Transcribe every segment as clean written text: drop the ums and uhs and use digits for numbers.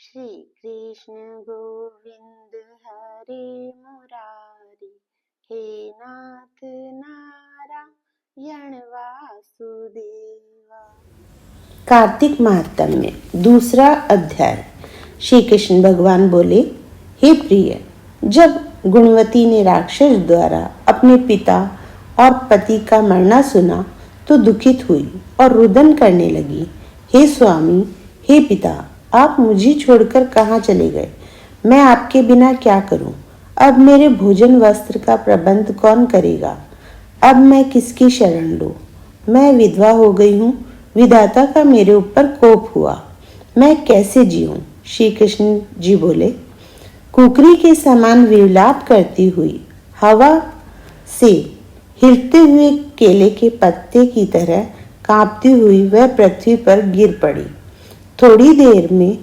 श्री कृष्ण गोविंद हरे मुरारी, हे नाथ नारायण वासुदेवा। कार्तिक महात्म्य दूसरा अध्याय। श्री कृष्ण भगवान बोले, हे प्रिय, जब गुणवती ने राक्षस द्वारा अपने पिता और पति का मरना सुना तो दुखित हुई और रुदन करने लगी। हे स्वामी, हे पिता, आप मुझे छोड़कर कहाँ चले गए? मैं आपके बिना क्या करूं? अब मेरे भोजन वस्त्र का प्रबंध कौन करेगा? अब मैं किसकी शरण लूं? मैं विधवा हो गई हूँ। विधाता का मेरे ऊपर कोप हुआ। मैं कैसे जीऊं? श्री कृष्ण जी बोले, कुकरी के समान विलाप करती हुई, हवा से हिलते हुए केले के पत्ते की तरह कांपती हुई वह पृथ्वी पर गिर पड़ी। थोड़ी देर में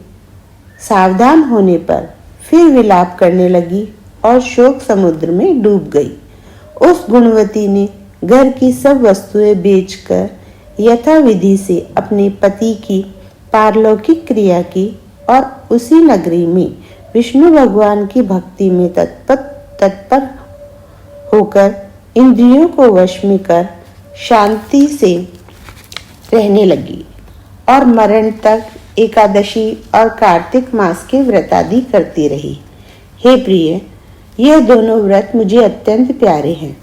सावधान होने पर फिर विलाप करने लगी और शोक समुद्र में डूब गई। उस गुणवती ने घर की सब वस्तुएं बेचकर यथाविधि से अपने पति की पारलौकिक क्रिया की और उसी नगरी में विष्णु भगवान की भक्ति में तत्पर होकर इंद्रियों को वश में कर शांति से रहने लगी और मरण तक एकादशी और कार्तिक मास के व्रत आदि करती रही। हे प्रिय, यह दोनों व्रत मुझे अत्यंत प्यारे हैं,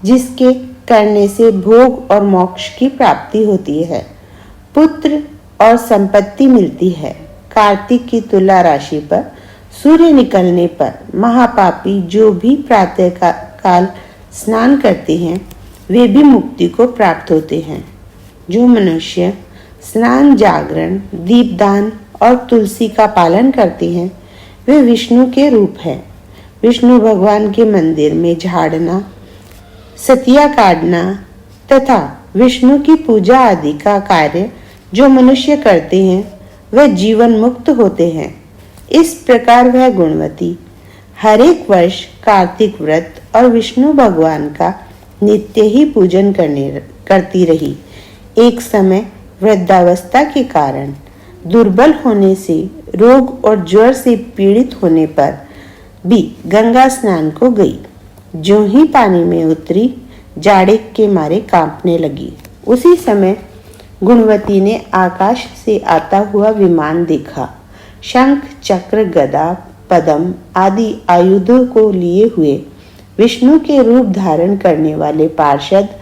जिसके करने से भोग और मोक्ष की प्राप्ति होती है, पुत्र और संपत्ति मिलती है। कार्तिक की तुला राशि पर सूर्य निकलने पर महापापी जो भी प्रातः काल स्नान करते हैं वे भी मुक्ति को प्राप्त होते हैं। जो मनुष्य स्नान, जागरण, दीपदान और तुलसी का पालन करते हैं वे विष्णु के रूप हैं। विष्णु भगवान के मंदिर में झाड़ना, सतिया काटना तथा विष्णु की पूजा आदि का कार्य जो मनुष्य करते हैं वह जीवन मुक्त होते हैं। इस प्रकार वह गुणवती हर वर्ष कार्तिक व्रत और विष्णु भगवान का नित्य ही पूजन करती रही। एक समय वृद्धावस्था के कारण दुर्बल होने से, रोग और ज्वर से पीड़ित होने पर भी गंगा स्नान को गई। जो ही पानी में उतरी, जाड़े के मारे कांपने लगी। उसी समय गुणवती ने आकाश से आता हुआ विमान देखा। शंख, चक्र, गदा, पद्म आदि आयुधों को लिए हुए विष्णु के रूप धारण करने वाले पार्षद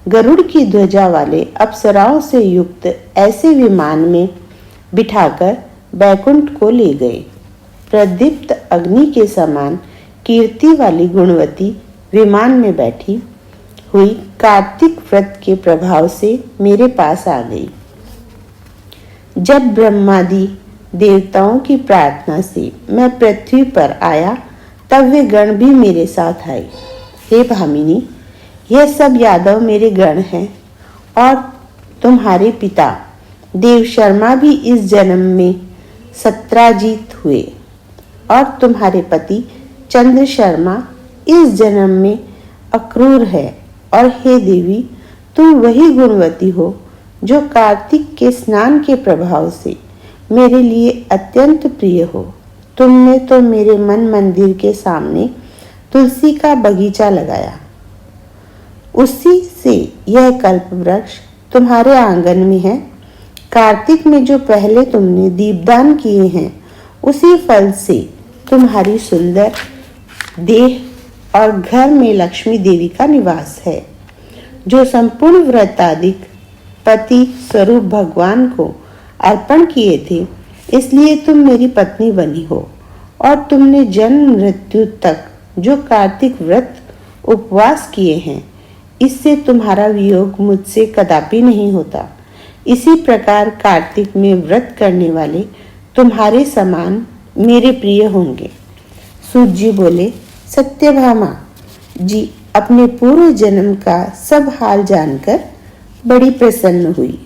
गरुड़ की ध्वजा वाले अप्सराओं से युक्त ऐसे विमान में बिठाकर बैकुंठ को ले गए। प्रदीप्त अग्नि के समान कीर्ति वाली गुणवती विमान में बैठी हुई कार्तिक व्रत के प्रभाव से मेरे पास आ गई। जब ब्रह्मादि देवताओं की प्रार्थना से मैं पृथ्वी पर आया तब वे गण भी मेरे साथ आए। हे भामिनी, यह सब यादव मेरे गण हैं और तुम्हारे पिता देव शर्मा भी इस जन्म में सत्राजित हुए और तुम्हारे पति चंद्र शर्मा इस जन्म में अक्रूर है। और हे देवी, तुम वही गुणवती हो जो कार्तिक के स्नान के प्रभाव से मेरे लिए अत्यंत प्रिय हो। तुमने तो मेरे मन मंदिर के सामने तुलसी का बगीचा लगाया, उसी से यह कल्प वृक्ष तुम्हारे आंगन में है। कार्तिक में जो पहले तुमने दीपदान किए हैं उसी फल से तुम्हारी सुंदर देह और घर में लक्ष्मी देवी का निवास है। जो संपूर्ण व्रतादिक पति स्वरूप भगवान को अर्पण किए थे, इसलिए तुम मेरी पत्नी बनी हो। और तुमने जन्म मृत्यु तक जो कार्तिक व्रत उपवास किए हैं, इससे तुम्हारा वियोग मुझसे कदापि नहीं होता। इसी प्रकार कार्तिक में व्रत करने वाले तुम्हारे समान मेरे प्रिय होंगे। सूत जी बोले, सत्यभामा जी अपने पूर्व जन्म का सब हाल जानकर बड़ी प्रसन्न हुई।